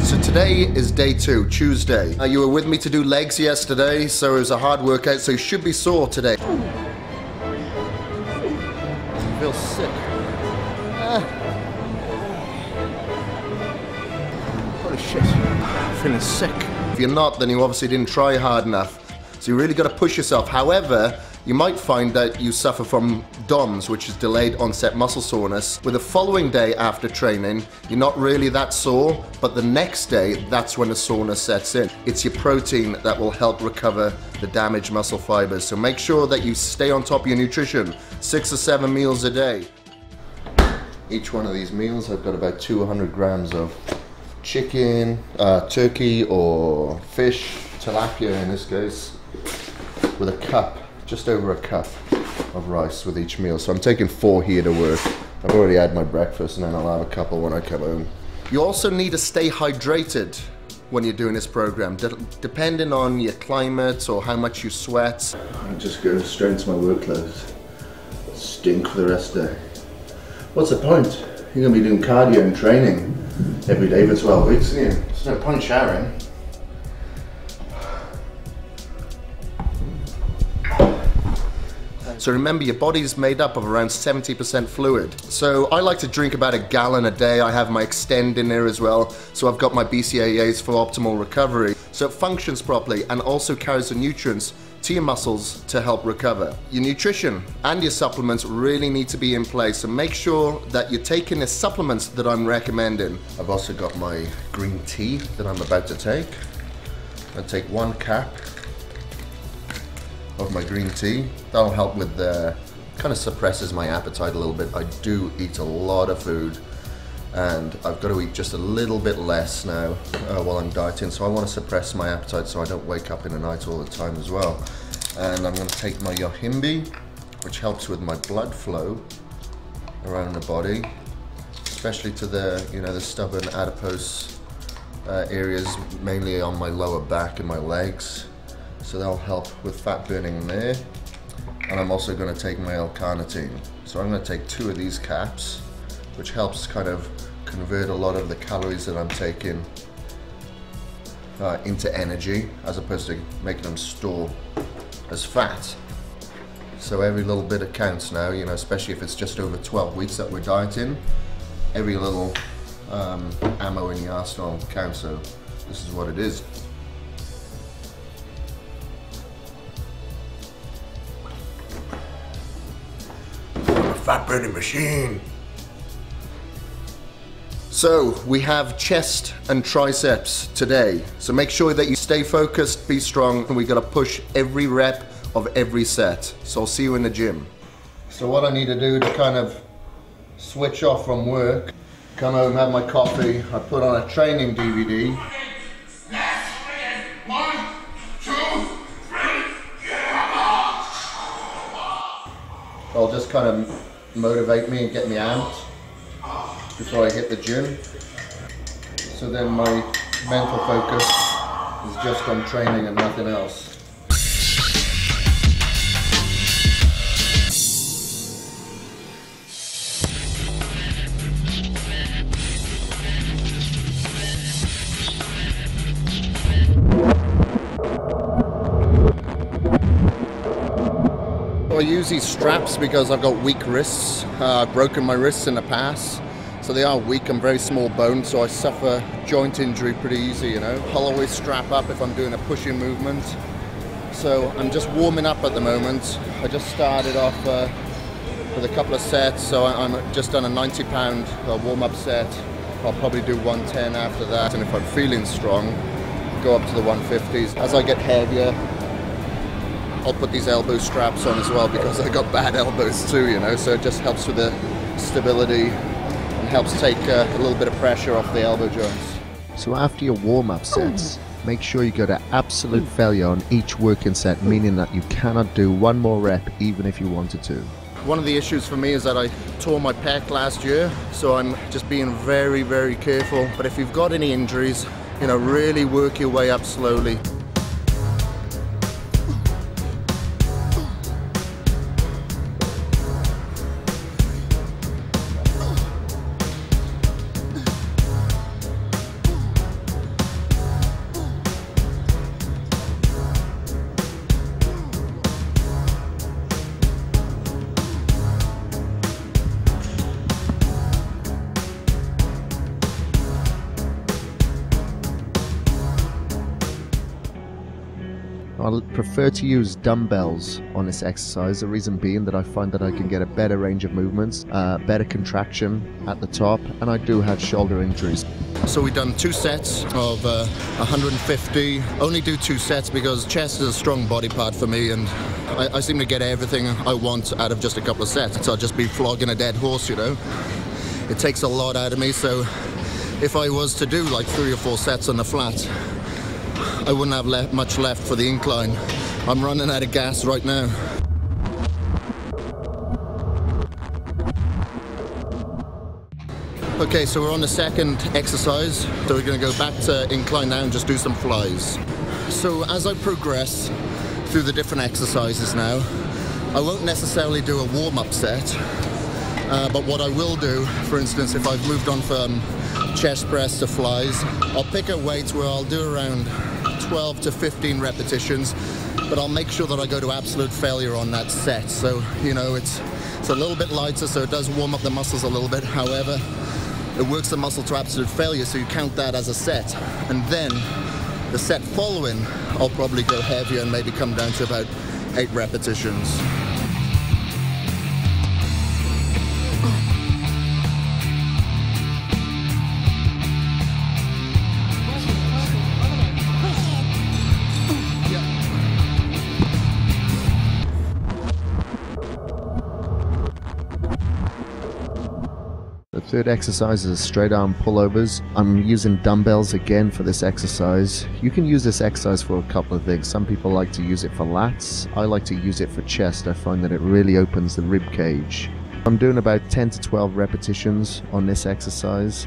So today is day 2, Tuesday. You were with me to do legs yesterday, so it was a hard workout, so you should be sore today. I feel sick. Holy shit, I'm feeling sick. If you're not, then you obviously didn't try hard enough. So you really got to push yourself. However, you might find that you suffer from DOMS, which is delayed onset muscle soreness. With the following day after training, you're not really that sore, but the next day, that's when the soreness sets in. It's your protein that will help recover the damaged muscle fibers. So make sure that you stay on top of your nutrition, 6 or 7 meals a day. Each one of these meals, I've got about 200 grams of chicken, turkey or fish, tilapia in this case, with a cup. Just over a cup of rice with each meal. So I'm taking 4 here to work. I've already had my breakfast and then I'll have a couple when I come home. You also need to stay hydrated when you're doing this program, depending on your climate or how much you sweat. I'll just go straight into my work clothes. Stink for the rest of the day. What's the point? You're gonna be doing cardio and training every day for 12 weeks, aren't you? There's no point showering. So remember, your body's made up of around 70% fluid. So I like to drink about 1 gallon a day. I have my Extend in there as well. So I've got my BCAAs for optimal recovery. So it functions properly and also carries the nutrients to your muscles to help recover. Your nutrition and your supplements really need to be in place. So make sure that you're taking the supplements that I'm recommending. I've also got my green tea that I'm about to take. I'll take 1 cap of my green tea. That'll help with kind of suppresses my appetite a little bit. I do eat a lot of food and I've got to eat just a little bit less now while I'm dieting, so I want to suppress my appetite so I don't wake up in the night all the time as well. And I'm going to take my yohimbe, which helps with my blood flow around the body, especially to the, you know, the stubborn adipose areas, mainly on my lower back and my legs. So that'll help with fat burning there. And I'm also going to take my L-carnitine. So I'm going to take 2 of these caps, which helps kind of convert a lot of the calories that I'm taking into energy, as opposed to making them store as fat. So every little bit it counts now, you know, especially if it's just over 12 weeks that we're dieting. Every little ammo in the arsenal counts, so this is what it is. Fat burning machine. So we have chest and triceps today. So make sure that you stay focused, be strong, and we gotta push every rep of every set. So I'll see you in the gym. So what I need to do to kind of switch off from work, come home, have my coffee, I put on a training DVD. I'll just kind of motivate me and get me amped before I hit the gym. So then my mental focus is just on training and nothing else. I use these straps because I've got weak wrists. I've broken my wrists in the past, so they are weak. I'm very small bone, so I suffer joint injury pretty easy, you know. I'll always strap up if I'm doing a pushing movement. So I'm just warming up at the moment. I just started off with a couple of sets, so I'm just done a 90-pound warm-up set. I'll probably do 110 after that, and if I'm feeling strong, go up to the 150s. As I get heavier, I'll put these elbow straps on as well because I got bad elbows too, you know, so it just helps with the stability and helps take a little bit of pressure off the elbow joints. So after your warm-up sets, make sure you go to absolute failure on each working set, meaning that you cannot do one more rep even if you wanted to. One of the issues for me is that I tore my pec last year, so I'm just being very, very careful. But if you've got any injuries, you know, really work your way up slowly. I prefer to use dumbbells on this exercise, the reason being that I find that I can get a better range of movements, better contraction at the top, and I do have shoulder injuries. So we've done 2 sets of 150. Only do 2 sets because chest is a strong body part for me, and I seem to get everything I want out of just a couple of sets. So I'll just be flogging a dead horse, you know. It takes a lot out of me, so if I was to do like 3 or 4 sets on the flat, I wouldn't have much left for the incline. I'm running out of gas right now. Okay, so we're on the second exercise, so we're going to go back to incline now and just do some flies. So as I progress through the different exercises now, I won't necessarily do a warm-up set, but what I will do, for instance, if I've moved on from chest press to flies, I'll pick a weight where I'll do around 12 to 15 repetitions, but I'll make sure that I go to absolute failure on that set. So, you know, it's a little bit lighter, so it does warm up the muscles a little bit. However, it works the muscle to absolute failure, so you count that as a set. And then the set following, I'll probably go heavier and maybe come down to about 8 repetitions. The third exercise is straight arm pullovers. I'm using dumbbells again for this exercise. You can use this exercise for a couple of things. Some people like to use it for lats. I like to use it for chest. I find that it really opens the rib cage. I'm doing about 10 to 12 repetitions on this exercise.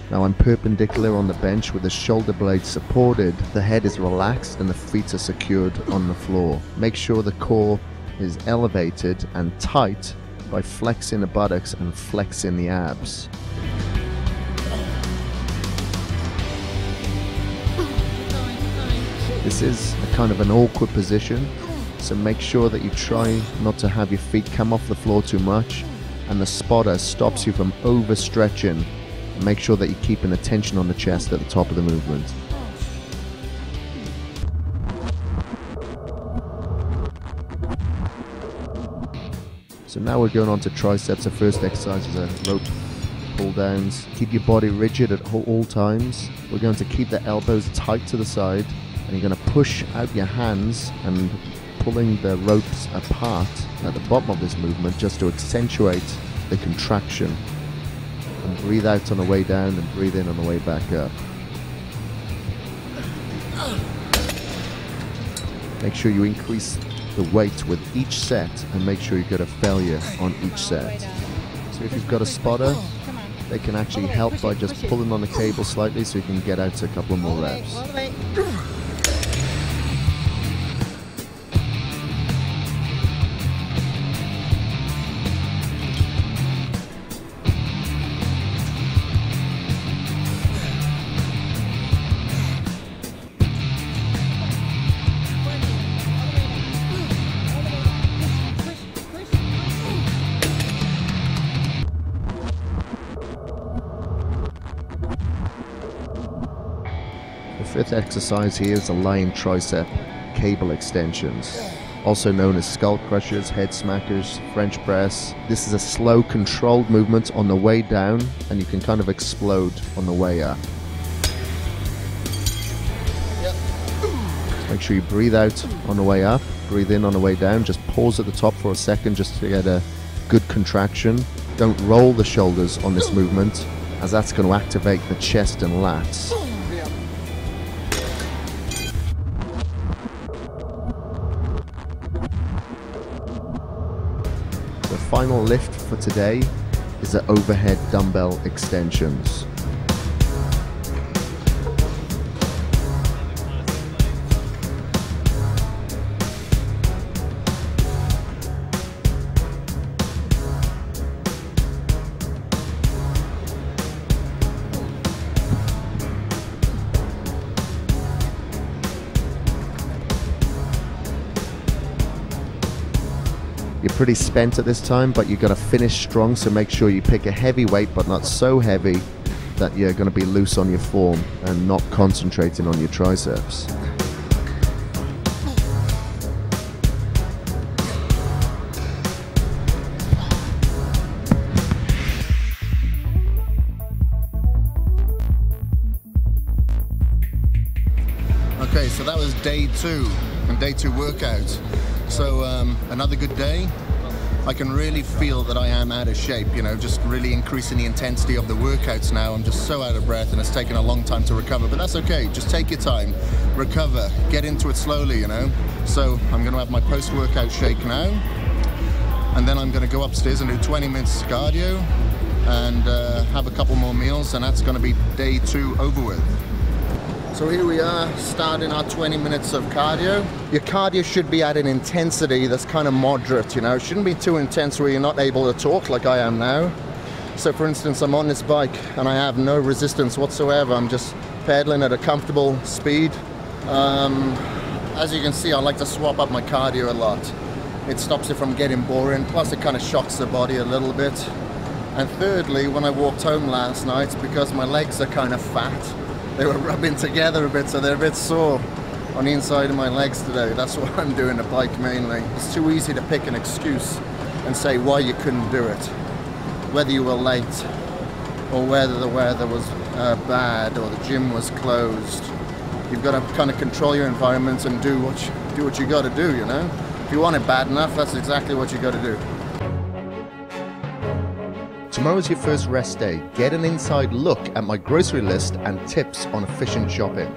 Now I'm perpendicular on the bench with the shoulder blade supported, the head is relaxed and the feet are secured on the floor. Make sure the core is elevated and tight by flexing the buttocks and flexing the abs. This is a kind of an awkward position, so make sure that you try not to have your feet come off the floor too much, and the spotter stops you from overstretching. Make sure that you're keeping the tension on the chest at the top of the movement. So now we're going on to triceps. The first exercise is a rope pull downs. Keep your body rigid at all times. We're going to keep the elbows tight to the side, and you're going to push out your hands and pulling the ropes apart at the bottom of this movement just to accentuate the contraction. And breathe out on the way down and breathe in on the way back up. Make sure you increase the weight with each set and make sure you get a failure on each set. So if you've got a spotter, they can actually help by just pulling on the cable slightly so you can get out to a couple more reps. The fifth exercise here is the lying tricep cable extensions, also known as skull crushers, head smackers, French press. This is a slow controlled movement on the way down, and you can kind of explode on the way up. Make sure you breathe out on the way up, breathe in on the way down. Just pause at the top for a second just to get a good contraction. Don't roll the shoulders on this movement, as that's going to activate the chest and lats. The final lift for today is the overhead dumbbell extensions. Your pretty spent at this time, but you've got to finish strong, so make sure you pick a heavy weight, but not so heavy that you're going to be loose on your form and not concentrating on your triceps. Okay, so that was day 2 and day 2 workout. So another good day. I can really feel that I am out of shape, you know, just really increasing the intensity of the workouts now. I'm just so out of breath and it's taken a long time to recover, but that's okay. Just take your time, recover, get into it slowly, you know. So I'm gonna have my post-workout shake now, and then I'm gonna go upstairs and do 20 minutes cardio and have a couple more meals, and that's gonna be day 2 over with. So here we are, starting our 20 minutes of cardio. Your cardio should be at an intensity that's kind of moderate, you know. It shouldn't be too intense where you're not able to talk like I am now. So for instance, I'm on this bike and I have no resistance whatsoever. I'm just pedaling at a comfortable speed. As you can see, I like to swap up my cardio a lot. It stops it from getting boring, plus it kind of shocks the body a little bit. And thirdly, when I walked home last night, because my legs are kind of fat, they were rubbing together a bit, so they're a bit sore on the inside of my legs today. That's why I'm doing the bike mainly. It's too easy to pick an excuse and say why you couldn't do it. Whether you were late, or whether the weather was bad, or the gym was closed. You've got to kind of control your environment and do what you got to do, you know? If you want it bad enough, that's exactly what you got to do. Tomorrow's your first rest day. Get an inside look at my grocery list and tips on efficient shopping.